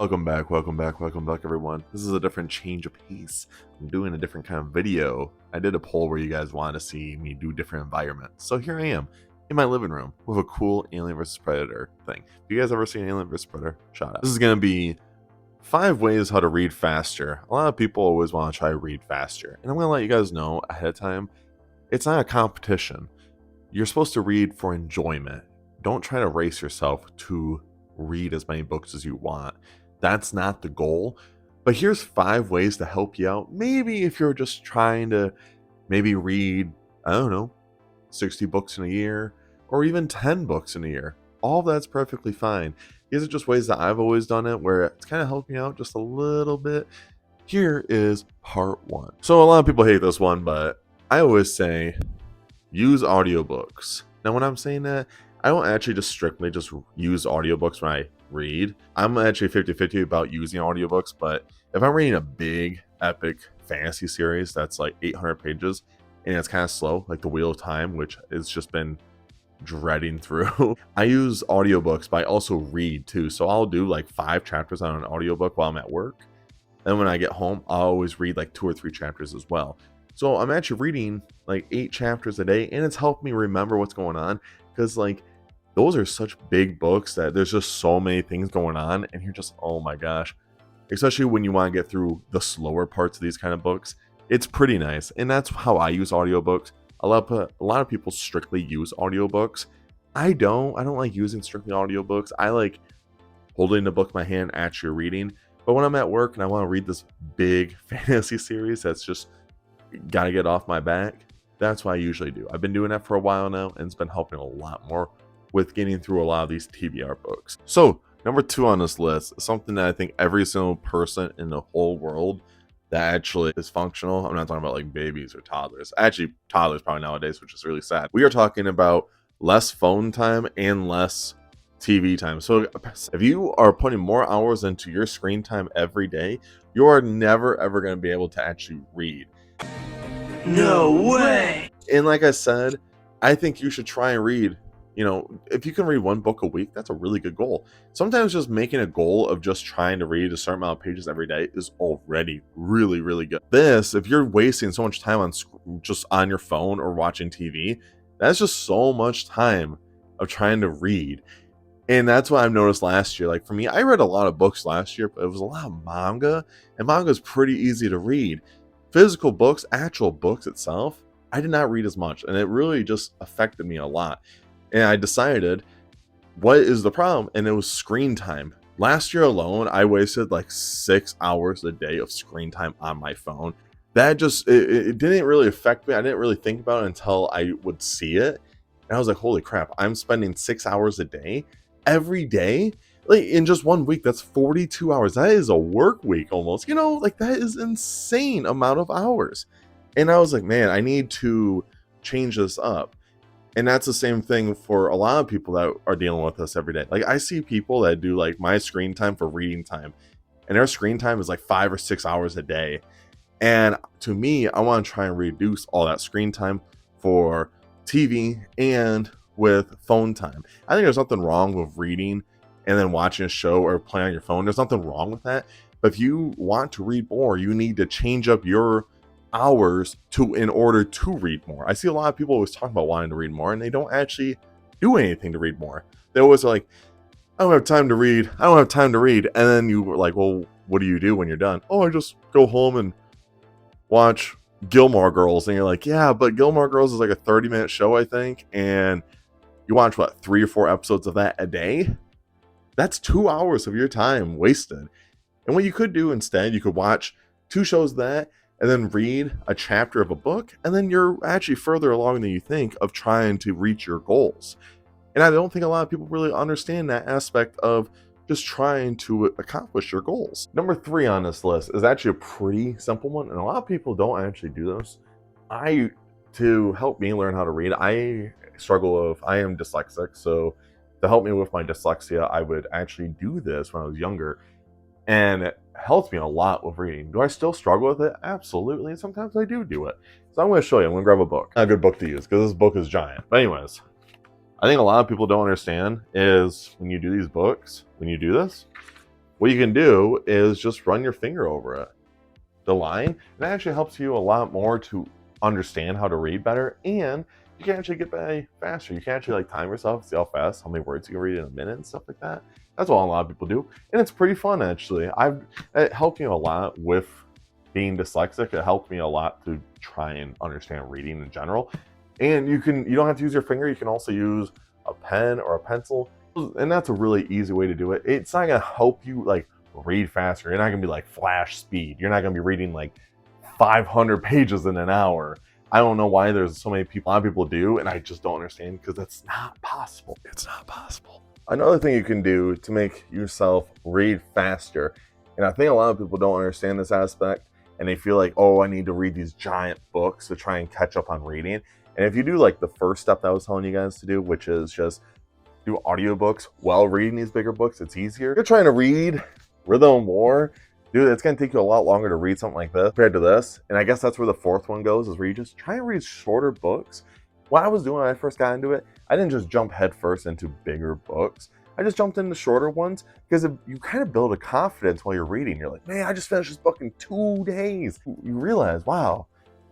Welcome back, everyone. This is a different change of pace. I'm doing a different kind of video. I did a poll where you guys wanted to see me do different environments. So here I am in my living room with a cool Alien vs. Predator thing. If you guys ever seen Alien vs. Predator, shout out. This is going to be 5 ways how to read faster. A lot of people always want to try to read faster. And I'm going to let you guys know ahead of time, it's not a competition. You're supposed to read for enjoyment. Don't try to race yourself to read as many books as you want. That's not the goal. But here's 5 ways to help you out. Maybe if you're just trying to maybe read, I don't know, 60 books in a year or even 10 books in a year. All of that's perfectly fine. These are just ways that I've always done it where it's kind of helped me out just a little bit. Here is part 1. So a lot of people hate this one, but I always say use audiobooks. Now when I'm saying that, I don't actually just strictly just use audiobooks when I read. I'm actually 50-50 about using audiobooks, but if I'm reading a big epic fantasy series that's like 800 pages and it's kind of slow, like The Wheel of Time, which has just been dreading through, I use audiobooks, but I also read too. So I'll do like 5 chapters on an audiobook while I'm at work. And when I get home, I'll always read like 2 or 3 chapters as well. So I'm actually reading like 8 chapters a day, and it's helped me remember what's going on, because like those are such big books that there's just so many things going on, and you're just, oh my gosh. Especially when you want to get through the slower parts of these kind of books, it's pretty nice. And that's how I use audiobooks. A lot of people strictly use audiobooks. I don't like using strictly audiobooks. I like holding the book in my hand, actually reading. But when I'm at work and I want to read this big fantasy series that's just gotta get off my back, that's what I usually do. I've been doing that for a while now, and it's been helping a lot more with getting through a lot of these TBR books. So number 2 on this list is something that I think every single person in the whole world that actually is functional. I'm not talking about like babies or toddlers. Actually, toddlers probably nowadays, which is really sad. We are talking about less phone time and less TV time. So if you are putting more hours into your screen time every day, you are never ever going to be able to actually read. No way! And like I said, I think you should try and read, if you can read 1 book a week, that's a really good goal. Sometimes just making a goal of just trying to read a certain amount of pages every day is already really, really good. This, if you're wasting so much time on just on your phone or watching TV, that's just so much time of trying to read. And that's what I've noticed last year. Like for me, I read a lot of books last year, but it was a lot of manga, and manga is pretty easy to read. Physical books, actual books itself, I did not read as much, and it really just affected me a lot. And I decided, what is the problem? And it was screen time. Last year alone, I wasted like 6 hours a day of screen time on my phone. That just, it didn't really affect me. I didn't really think about it until I would see it. And I was like, holy crap, I'm spending 6 hours a day, every day? Like in just 1 week, that's 42 hours. That is a work week almost. Like that is insane amount of hours. And I was like, man, I need to change this up. And that's the same thing for a lot of people that are dealing with this every day. Like I see people that do like my screen time for reading time, and their screen time is like 5 or 6 hours a day. And to me, I want to try and reduce all that screen time for TV and with phone time. I think there's nothing wrong with reading and then watching a show or playing on your phone. There's nothing wrong with that. But if you want to read more, you need to change up your hours in order to read more. I see a lot of people always talking about wanting to read more, and they don't actually do anything to read more. They always are like, I don't have time to read. I don't have time to read. And then you were like, well, what do you do when you're done? Oh, I just go home and watch Gilmore Girls. And you're like, yeah, but Gilmore Girls is like a 30-minute show, I think. And you watch 3 or 4 episodes of that a day? That's 2 hours of your time wasted. And what you could do instead, you could watch 2 shows that, and then read a chapter of a book, and then you're actually further along than you think of trying to reach your goals. And I don't think a lot of people really understand that aspect of just trying to accomplish your goals. Number 3 on this list is actually a pretty simple one, and a lot of people don't actually do this. To help me learn how to read, I am dyslexic, so to help me with my dyslexia, I would actually do this when I was younger, and it helps me a lot with reading. Do I still struggle with it? Absolutely. Sometimes I do it. So I'm going to show you. I'm going to grab a book. Not a good book to use because this book is giant. But anyways, I think a lot of people don't understand is when you do these books, when you do this, what you can do is just run your finger over it, the line, and that actually helps you a lot more to understand how to read better, and you can actually get by faster. You can actually like time yourself, see how fast, how many words you can read in a minute and stuff like that. That's what a lot of people do, and it's pretty fun actually. It helped me a lot with being dyslexic. It helped me a lot to try and understand reading in general. And you don't have to use your finger. You can also use a pen or a pencil, and that's a really easy way to do it. It's not gonna help you like read faster. You're not gonna be like flash speed. You're not gonna be reading like 500 pages in an hour. I don't know why there's so many people, a lot of people do, and I just don't understand because that's not possible. It's not possible. Another thing you can do to make yourself read faster, and I think a lot of people don't understand this aspect, and they feel like, oh, I need to read these giant books to try and catch up on reading. And if you do like the first step that I was telling you guys to do, which is just do audiobooks while reading these bigger books, it's easier. If you're trying to read Rhythm War, dude, it's going to take you a lot longer to read something like this compared to this. And I guess that's where the fourth one goes, is where you just try and read shorter books. What I was doing when I first got into it, I didn't just jump headfirst into bigger books. I just jumped into shorter ones because you kind of build a confidence while you're reading. You're like, man, I just finished this book in 2 days. You realize, wow,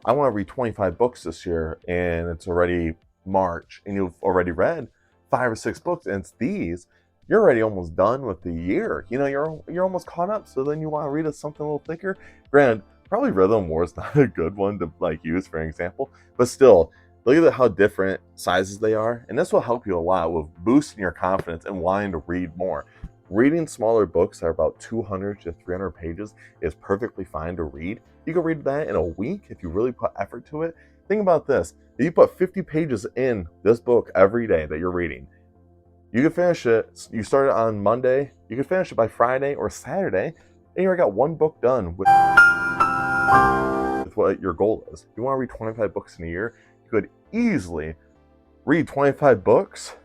I want to read 25 books this year, and it's already March, and you've already read 5 or 6 books, and it's these. You're already almost done with the year. You know, you're almost caught up. So then you want to read something a little thicker. Granted, probably Rhythm War is not a good one to like use for an example, but still, look at how different sizes they are, and this will help you a lot with boosting your confidence and wanting to read more. Reading smaller books that are about 200 to 300 pages is perfectly fine to read. You can read that in a week if you really put effort to it. Think about this. If you put 50 pages in this book every day that you're reading, you can finish it. You start it on Monday, you can finish it by Friday or Saturday, and you already got one book done with what your goal is. If you want to read 25 books in a year, you could easily read 25 books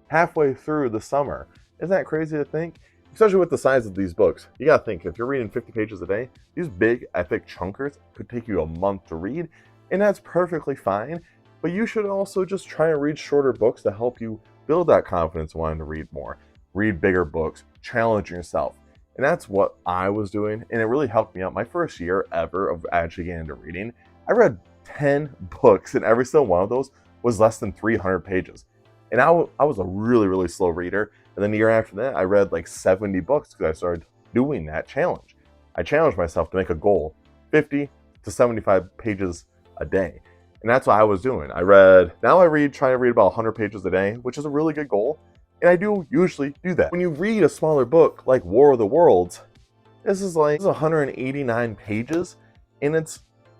halfway through the summer. Isn't that crazy to think? Especially with the size of these books. You gotta think, if you're reading 50 pages a day, these big epic chunkers could take you a month to read, and that's perfectly fine. But you should also just try and read shorter books to help you build that confidence wanting to read more. Read bigger books, challenge yourself. And that's what I was doing, and it really helped me out. My first year ever of actually getting into reading, I read 10 books, and every single one of those was less than 300 pages. And I was a really, really slow reader. And then the year after that, I read like 70 books because I started doing that challenge. I challenged myself to make a goal, 50 to 75 pages a day. And that's what I was doing. Try to read about 100 pages a day, which is a really good goal. And I do usually do that. When you read a smaller book like War of the Worlds, this is 189 pages, and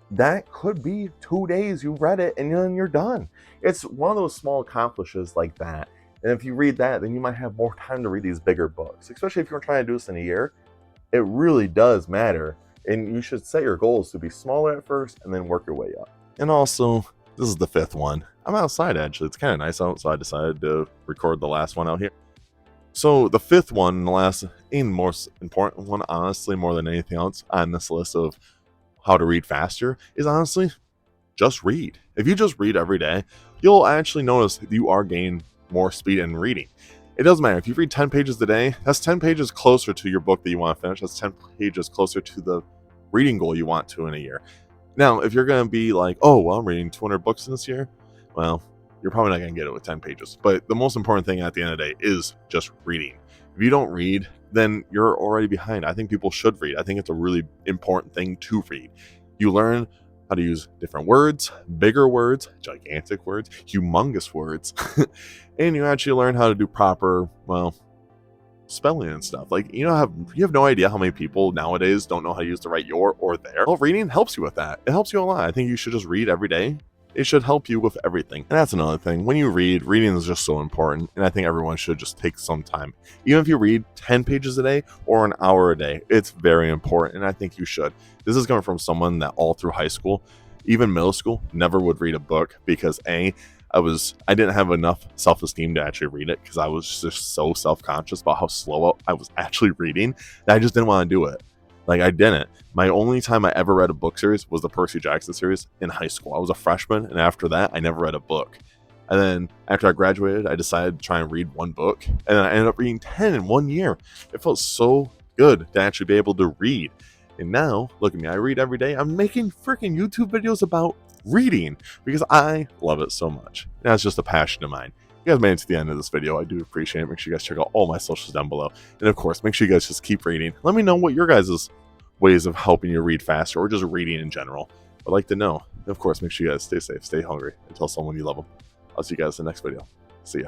that could be 2 days you read it and then you're done. It's one of those small accomplishes like that. And if you read that, then you might have more time to read these bigger books, especially if you're trying to do this in a year. It really does matter. And you should set your goals to be smaller at first and then work your way up. And also, this is the 5th one. I'm outside actually. It's kind of nice out, so I decided to record the last one out here. So the 5th one, the last and most important one, honestly, more than anything else on this list of how to read faster, is honestly just read. If you just read every day, you'll actually notice you are gaining more speed in reading. It doesn't matter. If you read 10 pages a day, that's 10 pages closer to your book that you want to finish. That's 10 pages closer to the reading goal you want to in a year. Now, if you're going to be like, oh, well, I'm reading 200 books this year, well, you're probably not going to get it with 10 pages. But the most important thing at the end of the day is just reading. If you don't read, then you're already behind. I think people should read. I think it's a really important thing to read. You learn how to use different words, bigger words, gigantic words, humongous words, and you actually learn how to do proper, spelling and stuff. Like, you have no idea how many people nowadays don't know how to use the right your or their. Well, reading helps you with that. It helps you a lot. I think you should just read every day. It should help you with everything. And that's another thing. When you read, reading is just so important. And I think everyone should just take some time. Even if you read 10 pages a day or an hour a day, it's very important. And I think you should. This is coming from someone that all through high school, even middle school, never would read a book because I didn't have enough self-esteem to actually read it because I was just so self-conscious about how slow I was actually reading that I just didn't want to do it. Like, I didn't. My only time I ever read a book series was the Percy Jackson series in high school. I was a freshman, and after that, I never read a book. And then after I graduated, I decided to try and read one book, and then I ended up reading 10 in 1 year. It felt so good to actually be able to read. And now, look at me, I read every day. I'm making freaking YouTube videos about reading because I love it so much. That's just a passion of mine. You guys made it to the end of this video. I do appreciate it. Make sure you guys check out all my socials down below. And of course, make sure you guys just keep reading. Let me know what your guys' ways of helping you read faster or just reading in general. I'd like to know. And of course, make sure you guys stay safe, stay hungry, and tell someone you love them. I'll see you guys in the next video. See ya.